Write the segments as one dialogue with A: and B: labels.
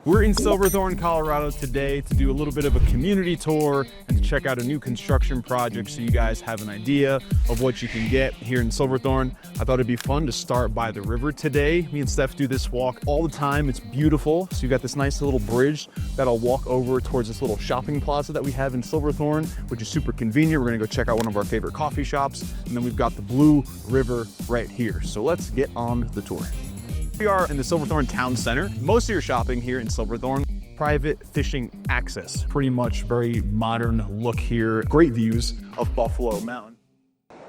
A: We're in Silverthorne, Colorado today to do a little bit of a community tour and to check out a new construction project so you guys have an idea of what you can get here in Silverthorne. I thought it'd be fun to start by the river today. Me and Steph do this walk all the time. It's beautiful. So you got this nice little bridge that'll walk over towards this little shopping plaza that we have in Silverthorne, which is super convenient. We're gonna go check out one of our favorite coffee shops. And then we've got the Blue River right here. So let's get on the tour. We are in the Silverthorne Town Center. Most of your shopping here in Silverthorne, private fishing access. Pretty much very modern look here. Great views of Buffalo Mountain.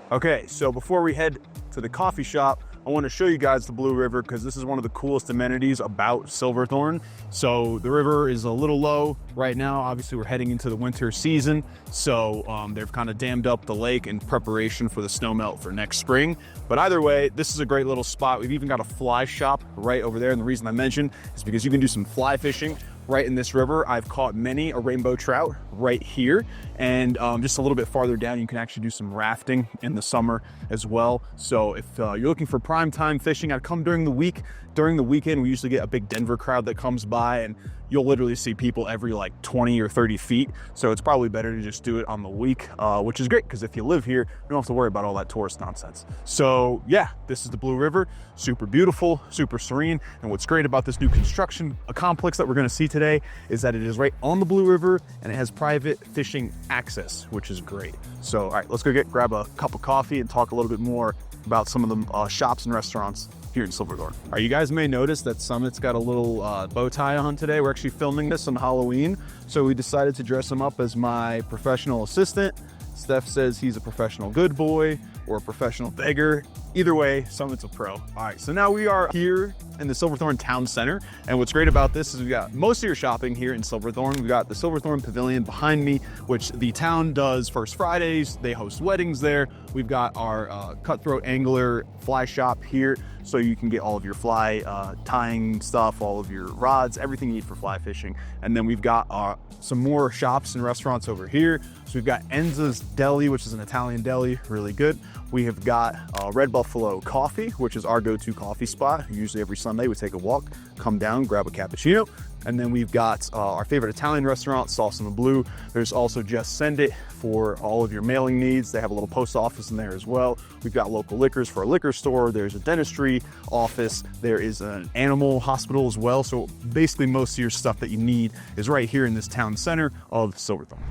A: Okay, so before we head to the coffee shop, I want to show you guys the Blue River because this is one of the coolest amenities about Silverthorne. So the river is a little low right now. Obviously, we're heading into the winter season. So they've kind of dammed up the lake in preparation for the snow melt for next spring. But either way, this is a great little spot. We've even got a fly shop right over there. And the reason I mentioned is because you can do some fly fishing right in this river. I've caught many a rainbow trout right here. And just a little bit farther down, you can actually do some rafting in the summer as well. So if you're looking for prime time fishing, I'd come during the week. During the weekend, we usually get a big Denver crowd that comes by and you'll literally see people every like 20 or 30 feet. So it's probably better to just do it on the week, which is great because if you live here, you don't have to worry about all that tourist nonsense. So yeah, this is the Blue River, super beautiful, super serene. And what's great about this new construction complex that we're gonna see today is that it is right on the Blue River and it has private fishing access, which is great. So all right, let's go grab a cup of coffee and talk a little bit more about some of the shops and restaurants here in Silverthorne. All right, you guys may notice that Summit's got a little bow tie on today. We're actually filming this on Halloween, so we decided to dress him up as my professional assistant. Steph says he's a professional good boy or a professional beggar. Either way, Summit's a pro. All right, so now we are here in the Silverthorne Town Center. And what's great about this is we've got most of your shopping here in Silverthorne. We've got the Silverthorne Pavilion behind me, which the town does First Fridays. They host weddings there. We've got our Cutthroat Angler fly shop here. So you can get all of your fly tying stuff, all of your rods, everything you need for fly fishing. And then we've got some more shops and restaurants over here. So we've got Enza's Deli, which is an Italian deli, really good. We have got Red Buffalo Coffee, which is our go-to coffee spot. Usually every Sunday we take a walk, come down, grab a cappuccino. And then we've got our favorite Italian restaurant, Sauce on the Blue. There's also Just Send It for all of your mailing needs. They have a little post office in there as well. We've got local liquors for a liquor store. There's a dentistry office. There is an animal hospital as well. So basically most of your stuff that you need is right here in this town center of Silverthorne.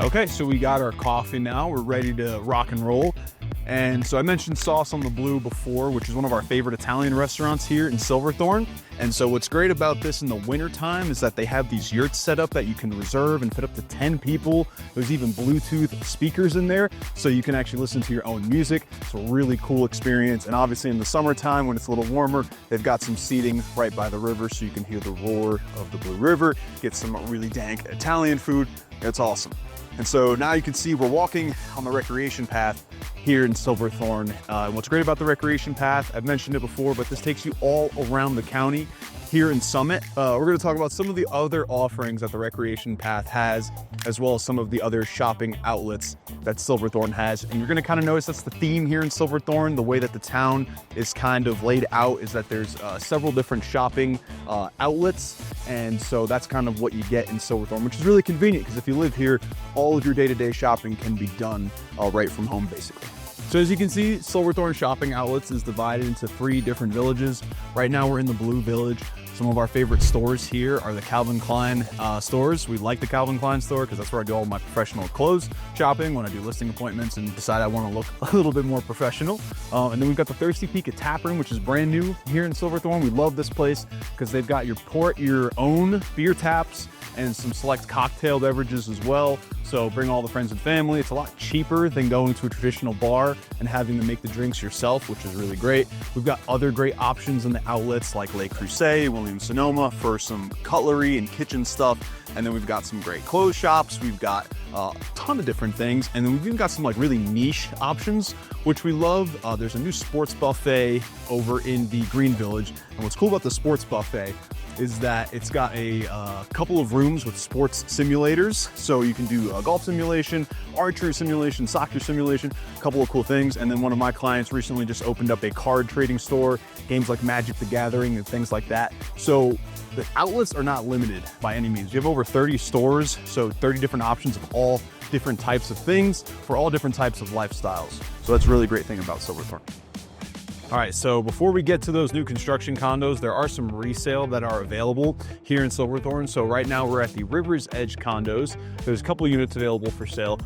A: Okay, so we got our coffee now. We're ready to rock and roll. And so I mentioned Sauce on the Blue before, which is one of our favorite Italian restaurants here in Silverthorne. And so what's great about this in the winter time is that they have these yurts set up that you can reserve and fit up to 10 people. There's even Bluetooth speakers in there, so you can actually listen to your own music. It's a really cool experience. And obviously in the summertime when it's a little warmer, they've got some seating right by the river so you can hear the roar of the Blue River, get some really dank Italian food. It's awesome. And so now you can see we're walking on the recreation path here in Silverthorne. And what's great about the recreation path, I've mentioned it before, but this takes you all around the county here in Summit. We're gonna talk about some of the other offerings that the recreation path has, as well as some of the other shopping outlets that Silverthorne has. And you're gonna kind of notice that's the theme here in Silverthorne. The way that the town is kind of laid out is that there's several different shopping outlets. And so that's kind of what you get in Silverthorne, which is really convenient because if you live here, all of your day-to-day shopping can be done right from home, basically. So as you can see, Silverthorne Shopping Outlets is divided into 3 different villages. Right now we're in the Blue Village. Some of our favorite stores here are the Calvin Klein stores. We like the Calvin Klein store because that's where I do all my professional clothes shopping when I do listing appointments and decide I want to look a little bit more professional. And then we've got the Thirsty Peak Tap Room, which is brand new here in Silverthorne. We love this place because they've got your own beer taps and some select cocktail beverages as well. So bring all the friends and family. It's a lot cheaper than going to a traditional bar and having to make the drinks yourself, which is really great. We've got other great options in the outlets like Le Creuset, Williams-Sonoma for some cutlery and kitchen stuff. And then we've got some great clothes shops. We've got a ton of different things. And then we've even got some like really niche options, which we love. There's a new sports buffet over in the Green Village. And what's cool about the sports buffet is that it's got a couple of rooms with sports simulators. So you can do a golf simulation, archery simulation, soccer simulation, a couple of cool things. And then one of my clients recently just opened up a card trading store, games like Magic the Gathering and things like that. So the outlets are not limited by any means. You have over 30 stores, so 30 different options of all different types of things for all different types of lifestyles. So that's a really great thing about Silverthorne. All right, so before we get to those new construction condos, there are some resale that are available here in Silverthorne. So right now we're at the River's Edge condos. There's a couple of units available for sale.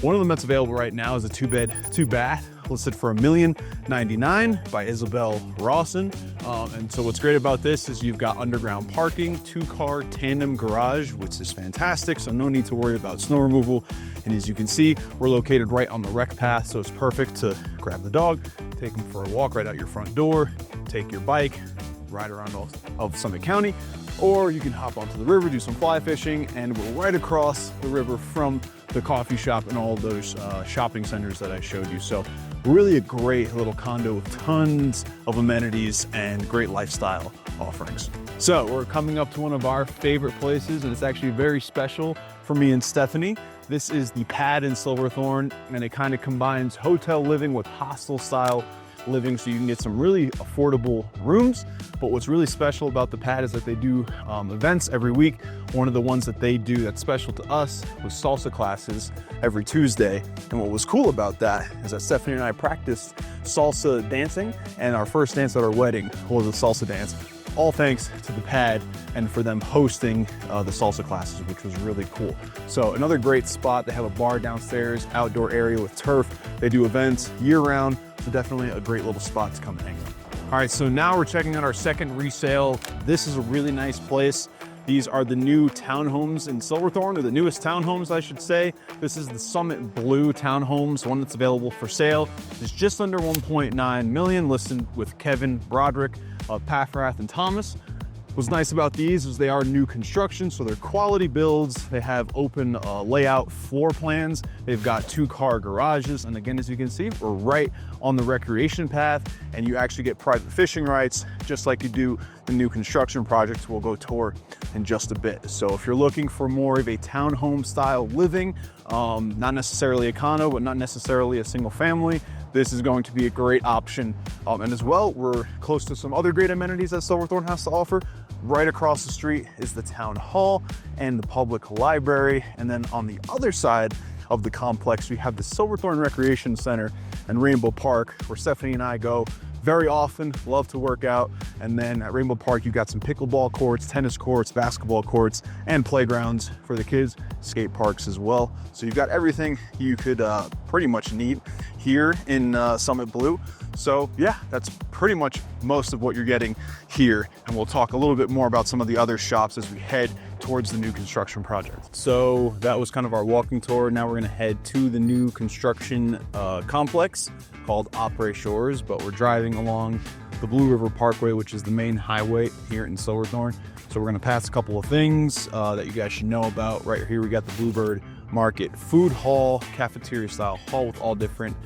A: One of them that's available right now is a 2-bed, 2-bath, listed for $1,099,000 by Isabel Rawson. And so what's great about this is you've got underground parking, 2-car tandem garage, which is fantastic. So no need to worry about snow removal. And as you can see, we're located right on the rec path. So it's perfect to grab the dog, take him for a walk right out your front door, take your bike, ride around all of Summit County, or you can hop onto the river, do some fly fishing, and we're right across the river from the coffee shop and all those shopping centers that I showed you. So really a great little condo with tons of amenities and great lifestyle offerings. So we're coming up to one of our favorite places, and it's actually very special for me and Stephanie. This is the Pad in Silverthorne, and it kind of combines hotel living with hostel style living, so you can get some really affordable rooms. But what's really special about the Pad is that they do events every week. One of the ones that they do that's special to us was salsa classes every Tuesday. And what was cool about that is that Stephanie and I practiced salsa dancing, and our first dance at our wedding was a salsa dance, all thanks to the Pad and for them hosting the salsa classes, which was really cool. So another great spot. They have a bar downstairs, outdoor area with turf. They do events year round. So definitely a great little spot to come and hang out. All right, so now we're checking out our second resale. This is a really nice place. These are the new townhomes in Silverthorne, or the newest townhomes, I should say. This is the Summit Blue townhomes, one that's available for sale. It's just under 1.9 million, listed with Kevin Broderick of Paffrath and Thomas. What's nice about these is they are new construction, so they're quality builds. They have open layout floor plans. They've got 2-car garages. And again, as you can see, we're right on the recreation path, and you actually get private fishing rights, just like you do the new construction projects we'll go tour in just a bit. So if you're looking for more of a townhome style living, not necessarily a condo, but not necessarily a single family, this is going to be a great option. And as well, we're close to some other great amenities that Silverthorne has to offer. Right across the street is the town hall and the public library. And then on the other side of the complex, we have the Silverthorne Recreation Center and Rainbow Park, where Stephanie and I go very often, love to work out. And then at Rainbow Park, you've got some pickleball courts, tennis courts, basketball courts, and playgrounds for the kids, skate parks as well. So you've got everything you could pretty much need here in Summit Blue. So yeah, that's pretty much most of what you're getting here. And we'll talk a little bit more about some of the other shops as we head towards the new construction project. So that was kind of our walking tour. Now we're gonna head to the new construction complex called Opry Shores, but we're driving along the Blue River Parkway, which is the main highway here in Silverthorne. So we're gonna pass a couple of things that you guys should know about. Right here, we got the Bluebird Market food hall, cafeteria style hall with all different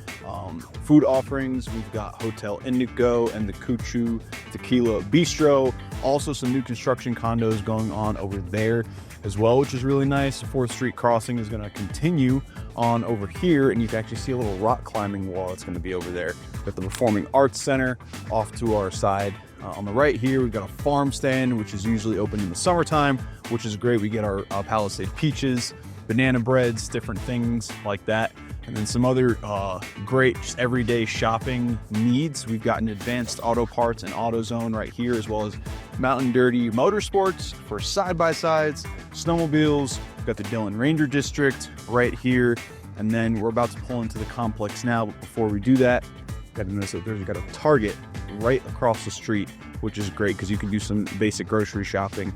A: food offerings. We've got Hotel Indigo and the Kuchu Tequila Bistro. Also some new construction condos going on over there as well, which is really nice. The 4th Street crossing is gonna continue on over here, and you can actually see a little rock climbing wall that's gonna be over there. We've got the Performing Arts Center off to our side. On the right here, we've got a farm stand, which is usually open in the summertime, which is great. We get our Palisade peaches, banana breads, different things like that. And then some other great just everyday shopping needs. We've got an Advanced Auto Parts and AutoZone right here, as well as Mountain Dirty Motorsports for side-by-sides, snowmobiles. We've got the Dillon Ranger District right here. And then we're about to pull into the complex now, but before we do that, got to notice that there's got a Target right across the street, which is great because you can do some basic grocery shopping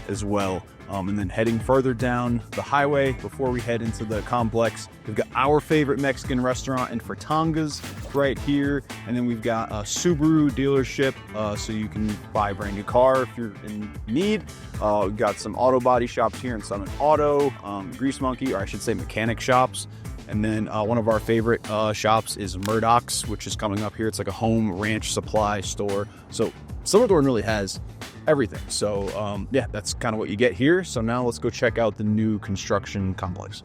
A: as well. And then heading further down the highway before we head into the complex, we've got our favorite Mexican restaurant in Fertangas right here. And then we've got a Subaru dealership, so you can buy a brand new car if you're in need. We've got some auto body shops here in Summit Auto, Grease Monkey, or I should say mechanic shops. And then one of our favorite shops is Murdoch's, which is coming up here. It's like a home ranch supply store. So Silverthorne really has everything. So yeah, that's kind of what you get here. So now let's go check out the new construction complex.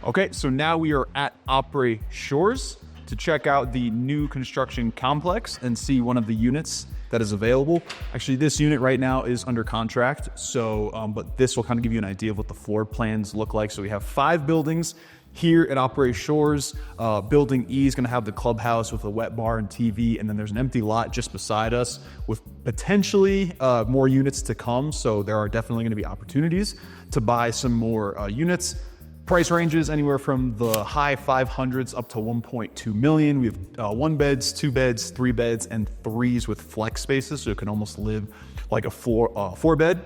A: Okay, so now we are at Parkway Shores to check out the new construction complex and see one of the units that is available. Actually, this unit right now is under contract. So, but this will kind of give you an idea of what the floor plans look like. So we have 5 buildings here at Parkway Shores. Building E is gonna have the clubhouse with a wet bar and TV. And then there's an empty lot just beside us with potentially more units to come. So there are definitely gonna be opportunities to buy some more units. Price ranges anywhere from the high 500s up to 1.2 million. We have 1 beds, 2 beds, 3 beds, and 3s with flex spaces, so you can almost live like a 4 bed.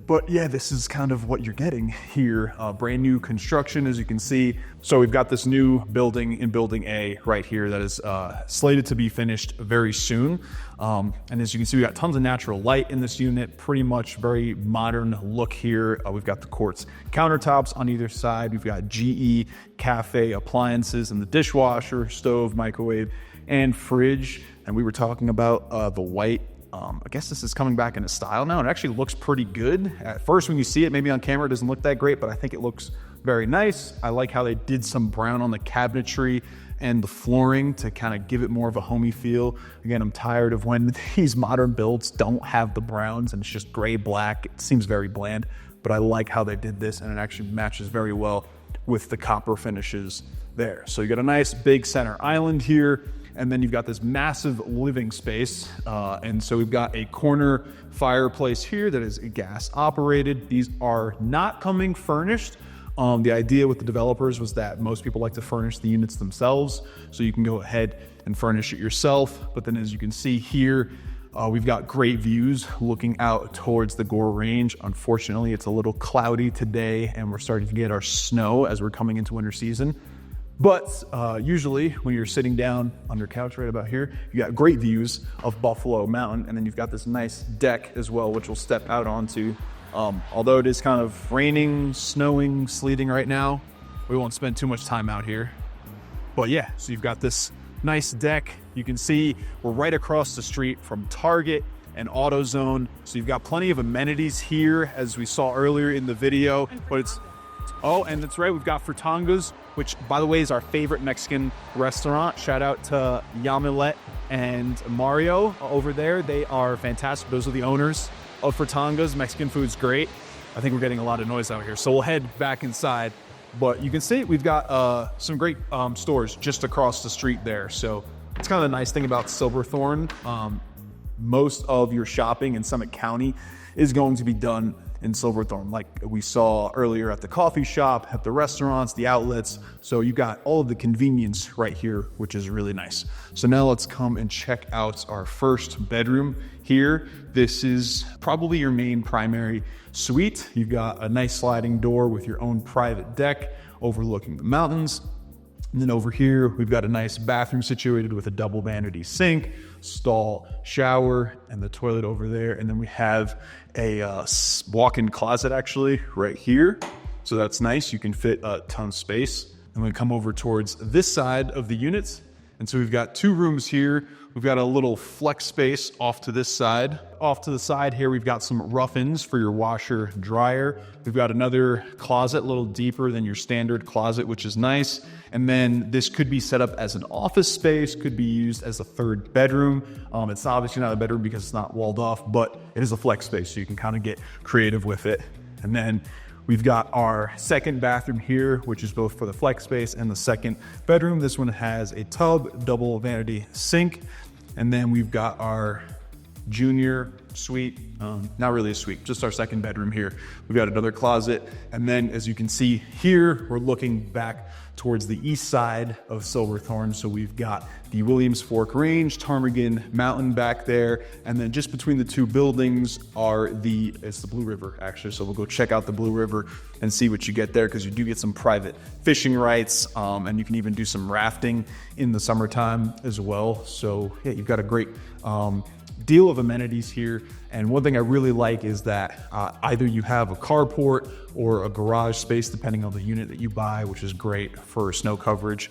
A: But yeah, this is kind of what you're getting here. Brand new construction, as you can see. So we've got this new building in Building A right here that is slated to be finished very soon. And as you can see, we got tons of natural light in this unit, pretty much very modern look here. We've got the quartz countertops on either side. We've got GE cafe appliances and the dishwasher, stove, microwave, and fridge. And we were talking about the white. I guess this is coming back into style now. It actually looks pretty good. At first, when you see it, maybe on camera, it doesn't look that great, but I think it looks very nice. I like how they did some brown on the cabinetry and the flooring to kind of give it more of a homey feel. Again, I'm tired of when these modern builds don't have the browns and it's just gray, black. It seems very bland, but I like how they did this and it actually matches very well with the copper finishes there. So you got a nice big center island here. And then you've got this massive living space. And so we've got a corner fireplace here that is gas operated. These are not coming furnished. The idea with the developers was that most people like to furnish the units themselves. So you can go ahead and furnish it yourself. But then as you can see here, we've got great views looking out towards the Gore Range. Unfortunately, it's a little cloudy today and we're starting to get our snow as we're coming into winter season. But usually when you're sitting down on your couch right about here, you got great views of Buffalo Mountain, and then you've got this nice deck as well, which we'll step out onto. Although it is kind of raining, snowing, sleeting right now, we won't spend too much time out here. But yeah, so you've got this nice deck. You can see we're right across the street from Target and AutoZone. So you've got plenty of amenities here, as we saw earlier in the video, but it's, oh, and that's right, we've got Fritangas, which, by the way, is our favorite Mexican restaurant. Shout out to Yamilet and Mario over there. They are fantastic. Those are the owners of Fritangas. Mexican food's great. I think we're getting a lot of noise out here, so we'll head back inside. But you can see we've got some great stores just across the street there. So it's kind of the nice thing about Silverthorne. Most of your shopping in Summit County is going to be done in Silverthorne, like we saw earlier at the coffee shop, at the restaurants, the outlets. So you got all of the convenience right here, which is really nice. So now let's come and check out our first bedroom here. This is probably your main primary suite. You've got a nice sliding door with your own private deck overlooking the mountains. And then over here, we've got a nice bathroom situated with a double vanity sink, stall, shower, and the toilet over there. And then we have a walk-in closet actually right here. So that's nice. You can fit a ton of space. And we come over towards this side of the units. And so we've got 2 rooms here. We've got a little flex space off to this side. Off to the side here, we've got some rough-ins for your washer dryer. We've got another closet a little deeper than your standard closet, which is nice. And then this could be set up as an office space, could be used as a 3rd bedroom. It's obviously not a bedroom because it's not walled off, but it is a flex space, so you can kind of get creative with it. And then we've got our 2nd bathroom here, which is both for the flex space and the 2nd bedroom. This one has a tub, double vanity sink. And then we've got our junior suite, not really a suite, just our 2nd bedroom here. We've got another closet. And then as you can see here, we're looking back towards the east side of Silverthorne. So we've got the Williams Fork Range, Ptarmigan Mountain back there. And then just between the 2 buildings are it's the Blue River actually. So we'll go check out the Blue River and see what you get there, because you do get some private fishing rights, and you can even do some rafting in the summertime as well. So yeah, you've got a great deal of amenities here. And one thing I really like is that either you have a carport or a garage space, depending on the unit that you buy, which is great for snow coverage.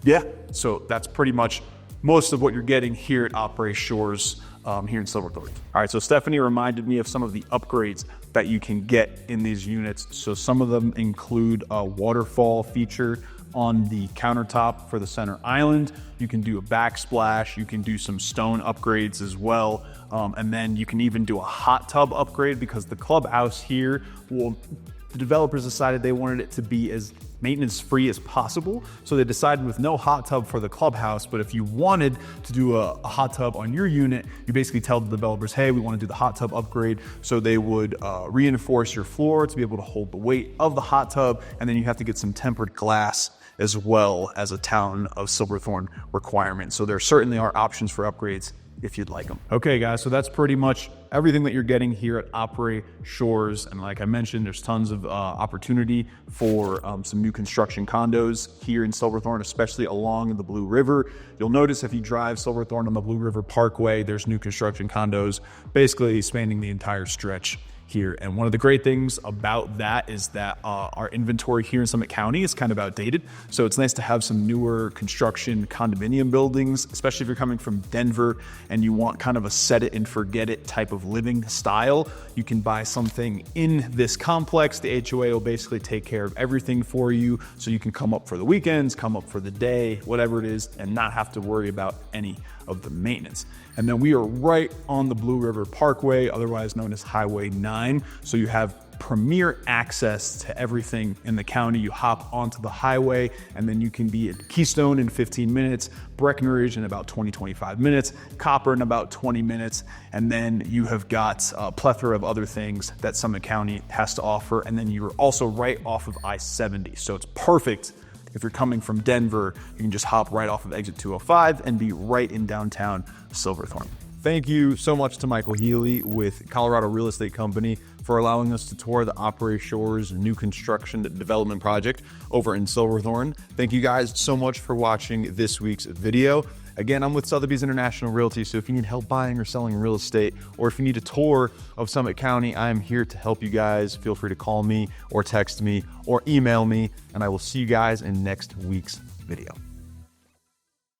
A: Yeah, so that's pretty much most of what you're getting here at Parkway Shores here in Silverthorne. All right, so Stephanie reminded me of some of the upgrades that you can get in these units. So some of them include a waterfall feature on the countertop for the center island. You can do a backsplash. You can do some stone upgrades as well. And then you can even do a hot tub upgrade, because the clubhouse here, well, the developers decided they wanted it to be as maintenance free as possible. So they decided with no hot tub for the clubhouse, but if you wanted to do a hot tub on your unit, you basically tell the developers, hey, we want to do the hot tub upgrade. So they would reinforce your floor to be able to hold the weight of the hot tub. And then you have to get some tempered glass as well as a town of Silverthorne requirement. So there certainly are options for upgrades if you'd like them. Okay guys, so that's pretty much everything that you're getting here at Parkway Shores. And like I mentioned, there's tons of opportunity for some new construction condos here in Silverthorne, especially along the Blue River. You'll notice if you drive Silverthorne on the Blue River Parkway, there's new construction condos basically spanning the entire stretch here. And one of the great things about that is that our inventory here in Summit County is kind of outdated. So it's nice to have some newer construction condominium buildings, especially if you're coming from Denver and you want kind of a set it and forget it type of living style. You can buy something in this complex. The HOA will basically take care of everything for you. So you can come up for the weekends, come up for the day, whatever it is, and not have to worry about any of the maintenance. And then we are right on the Blue River Parkway, otherwise known as Highway 9. So you have premier access to everything in the county. You hop onto the highway and then you can be at Keystone in 15 minutes, Breckenridge in about 20-25 minutes, Copper in about 20 minutes. And then you have got a plethora of other things that Summit County has to offer. And then you're also right off of I-70. So it's perfect. If you're coming from Denver, you can just hop right off of exit 205 and be right in downtown Silverthorne. Thank you so much to Michael Healy with Colorado Real Estate Company for allowing us to tour the Parkway Shores new construction development project over in Silverthorne. Thank you guys so much for watching this week's video. Again, I'm with Sotheby's International Realty, so if you need help buying or selling real estate, or if you need a tour of Summit County, I am here to help you guys. Feel free to call me or text me or email me, and I will see you guys in next week's video.